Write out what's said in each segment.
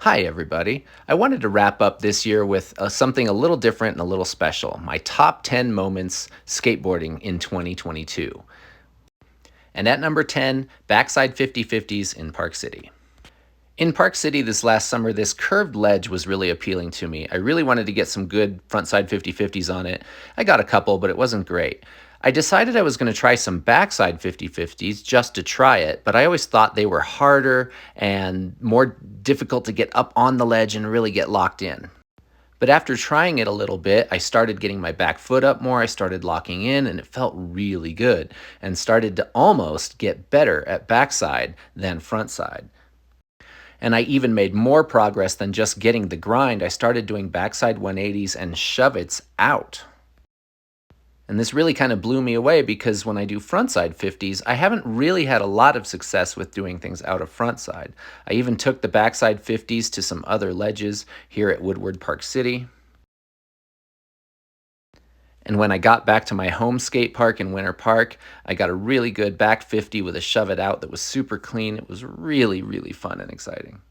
Hi, everybody. I wanted to wrap up this year with something a little different and a little special, my top 10 moments skateboarding in 2022. And at number 10, backside 50/50s in Park City. In Park City this last summer, this curved ledge was really appealing to me. I really wanted to get some good frontside 50/50s on it. I got a couple, but it wasn't great. I decided I was going to try some backside 50/50s just to try it, but I always thought they were harder and more difficult to get up on the ledge and really get locked in. But after trying it a little bit, I started getting my back foot up more, I started locking in, and it felt really good, and started to almost get better at backside than frontside. And I even made more progress than just getting the grind. I started doing backside 180s and shove-its out. And this really kind of blew me away because when I do frontside 50s, I haven't really had a lot of success with doing things out of frontside. I even took the backside 50s to some other ledges here at Woodward Park City. And when I got back to my home skate park in Winter Park, I got a really good back 50 with a shove it out that was super clean. It was really, really fun and exciting.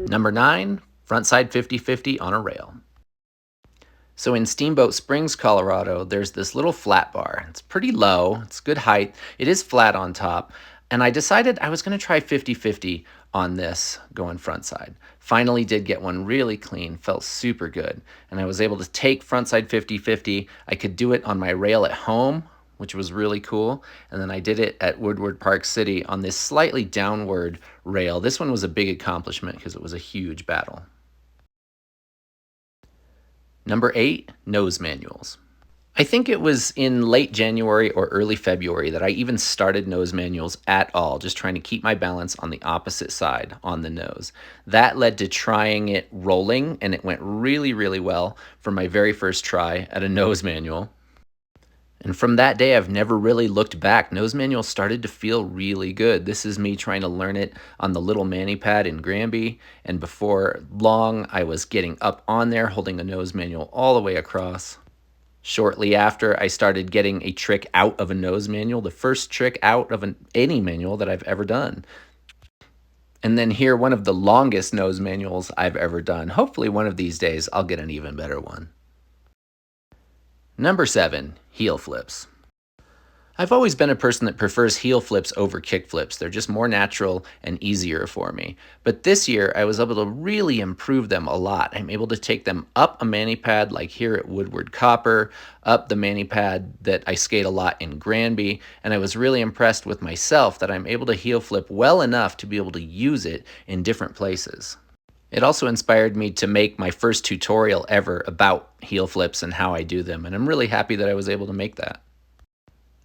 Number 9, frontside 50/50 on a rail. So in Steamboat Springs, Colorado, there's this little flat bar. It's pretty low, it's good height, it is flat on top, and I decided I was going to try 50/50 on this going frontside. Finally did get one really clean, felt super good, and I was able to take frontside 50/50. I could do it on my rail at home, which was really cool, and then I did it at Woodward Park City on this slightly downward rail. This one was a big accomplishment because it was a huge battle. Number 8, nose manuals. I think it was in late January or early February that I even started nose manuals at all, just trying to keep my balance on the opposite side on the nose. That led to trying it rolling, and it went really, really well for my very first try at a nose manual. And from that day, I've never really looked back. Nose manual started to feel really good. This is me trying to learn it on the little mani pad in Granby. And before long, I was getting up on there, holding a nose manual all the way across. Shortly after, I started getting a trick out of a nose manual, the first trick out of any manual that I've ever done. And then here, one of the longest nose manuals I've ever done. Hopefully one of these days, I'll get an even better one. Number 7, heel flips. I've always been a person that prefers heel flips over kick flips. They're just more natural and easier for me. But this year, I was able to really improve them a lot. I'm able to take them up a mani pad like here at Woodward Copper, up the mani pad that I skate a lot in Granby, and I was really impressed with myself that I'm able to heel flip well enough to be able to use it in different places. It also inspired me to make my first tutorial ever about heel flips and how I do them, and I'm really happy that I was able to make that.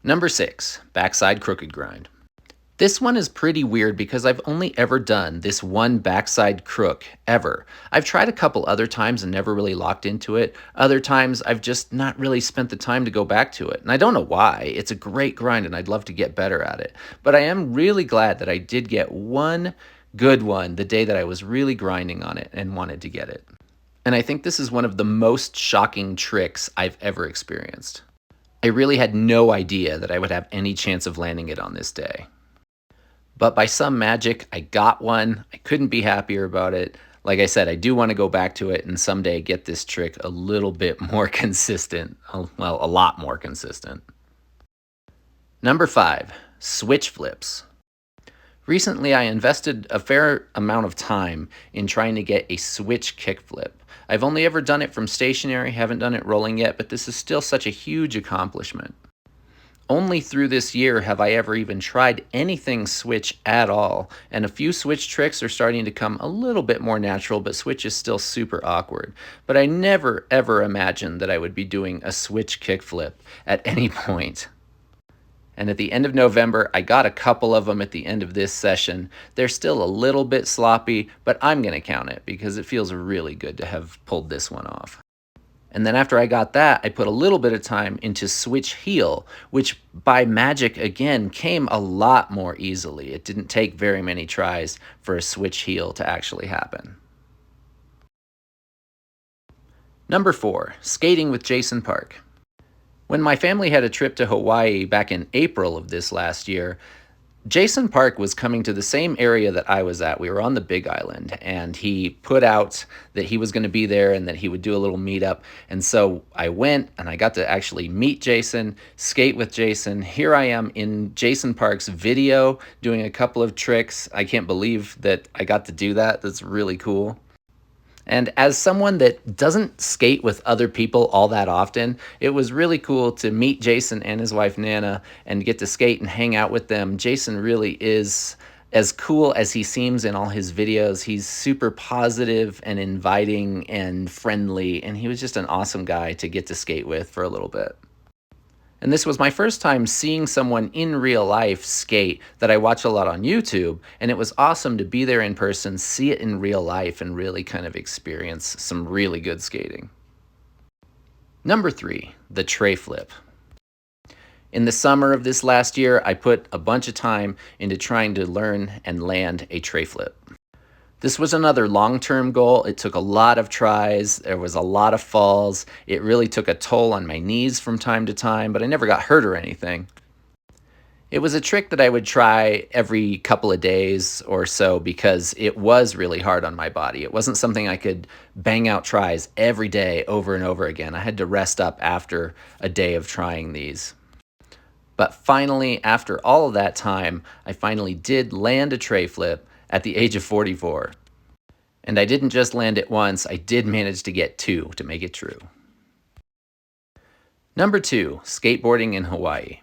Number 6, backside crooked grind. This one is pretty weird because I've only ever done this one backside crook ever. I've tried a couple other times and never really locked into it. Other times I've just not really spent the time to go back to it. And I don't know why. It's a great grind and I'd love to get better at it. But I am really glad that I did get one good one the day that I was really grinding on it and wanted to get it. And I think this is one of the most shocking tricks I've ever experienced. I really had no idea that I would have any chance of landing it on this day. But by some magic, I got one. I couldn't be happier about it. Like I said, I do want to go back to it and someday get this trick a little bit more consistent. Well, a lot more consistent. Number 5, switch flips. Recently, I invested a fair amount of time in trying to get a switch kickflip. I've only ever done it from stationary, haven't done it rolling yet, but this is still such a huge accomplishment. Only through this year have I ever even tried anything switch at all, and a few switch tricks are starting to come a little bit more natural, but switch is still super awkward. But I never ever imagined that I would be doing a switch kickflip at any point. And at the end of November, I got a couple of them at the end of this session. They're still a little bit sloppy, but I'm going to count it because it feels really good to have pulled this one off. And then after I got that, I put a little bit of time into switch heel, which by magic, again, came a lot more easily. It didn't take very many tries for a switch heel to actually happen. Number 4, skating with Jason Park. When my family had a trip to Hawaii back in April of this last year, Jason Park was coming to the same area that I was at. We were on the Big Island, and he put out that he was going to be there and that he would do a little meetup. And so I went and I got to actually meet Jason, skate with Jason. Here I am in Jason Park's video doing a couple of tricks. I can't believe that I got to do that. That's really cool. And as someone that doesn't skate with other people all that often, it was really cool to meet Jason and his wife Nana and get to skate and hang out with them. Jason really is as cool as he seems in all his videos. He's super positive and inviting and friendly, and he was just an awesome guy to get to skate with for a little bit. And this was my first time seeing someone in real life skate that I watch a lot on YouTube, and it was awesome to be there in person, see it in real life, and really kind of experience some really good skating. Number 3, the Treflip. In the summer of this last year, I put a bunch of time into trying to learn and land a Treflip. This was another long-term goal. It took a lot of tries. There was a lot of falls. It really took a toll on my knees from time to time, but I never got hurt or anything. It was a trick that I would try every couple of days or so because it was really hard on my body. It wasn't something I could bang out tries every day over and over again. I had to rest up after a day of trying these. But finally, after all of that time, I finally did land a Treflip at the age of 44. And I didn't just land it once, I did manage to get 2 to make it true. Number 2, skateboarding in Hawaii.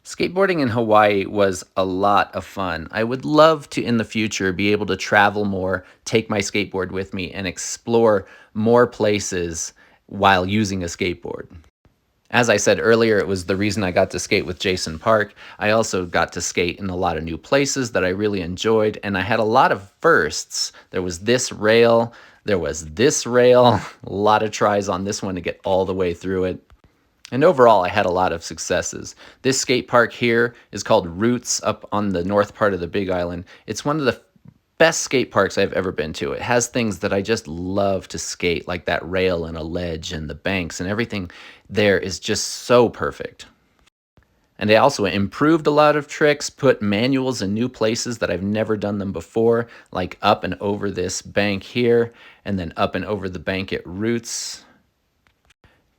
Skateboarding in Hawaii was a lot of fun. I would love to, in the future, be able to travel more, take my skateboard with me, and explore more places while using a skateboard. As I said earlier, it was the reason I got to skate with Jason Park. I also got to skate in a lot of new places that I really enjoyed, and I had a lot of firsts. There was this rail, a lot of tries on this one to get all the way through it. And overall, I had a lot of successes. This skate park here is called Roots up on the north part of the Big Island. It's one of the best skate parks I've ever been to. It has things that I just love to skate, like that rail and a ledge and the banks, and everything there is just so perfect. And I also improved a lot of tricks, put manuals in new places that I've never done them before, like up and over this bank here, and then up and over the bank at Roots.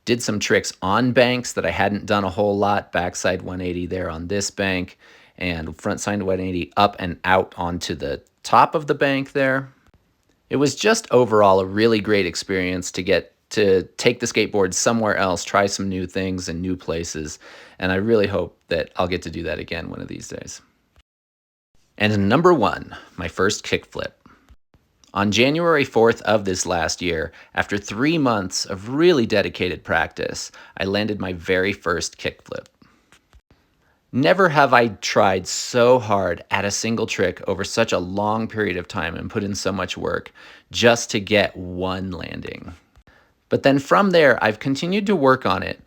Did some tricks on banks that I hadn't done a whole lot, backside 180 there on this bank, and frontside 180 up and out onto the top of the bank there. It was just overall a really great experience to get to take the skateboard somewhere else, try some new things and new places, and I really hope that I'll get to do that again one of these days. And number 1, my first kickflip. On January 4th of this last year, after 3 months of really dedicated practice, I landed my very first kickflip. Never have I tried so hard at a single trick over such a long period of time and put in so much work just to get one landing. But then from there, I've continued to work on it.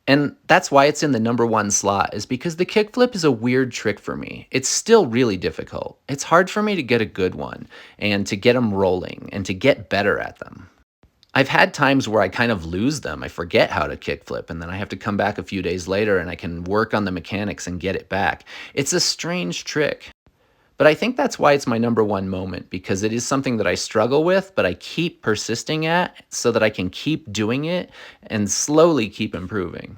And that's why it's in the number 1 slot, is because the kickflip is a weird trick for me. It's still really difficult. It's hard for me to get a good one and to get them rolling and to get better at them. I've had times where I kind of lose them. I forget how to kickflip, and then I have to come back a few days later and I can work on the mechanics and get it back. It's a strange trick. But I think that's why it's my number 1 moment, because it is something that I struggle with, but I keep persisting at so that I can keep doing it and slowly keep improving.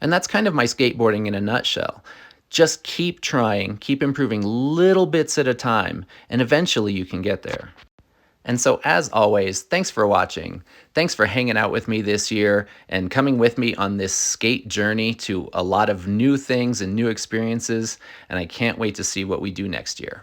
And that's kind of my skateboarding in a nutshell. Just keep trying, keep improving little bits at a time, and eventually you can get there. And so as always, thanks for watching. Thanks for hanging out with me this year and coming with me on this skate journey to a lot of new things and new experiences. And I can't wait to see what we do next year.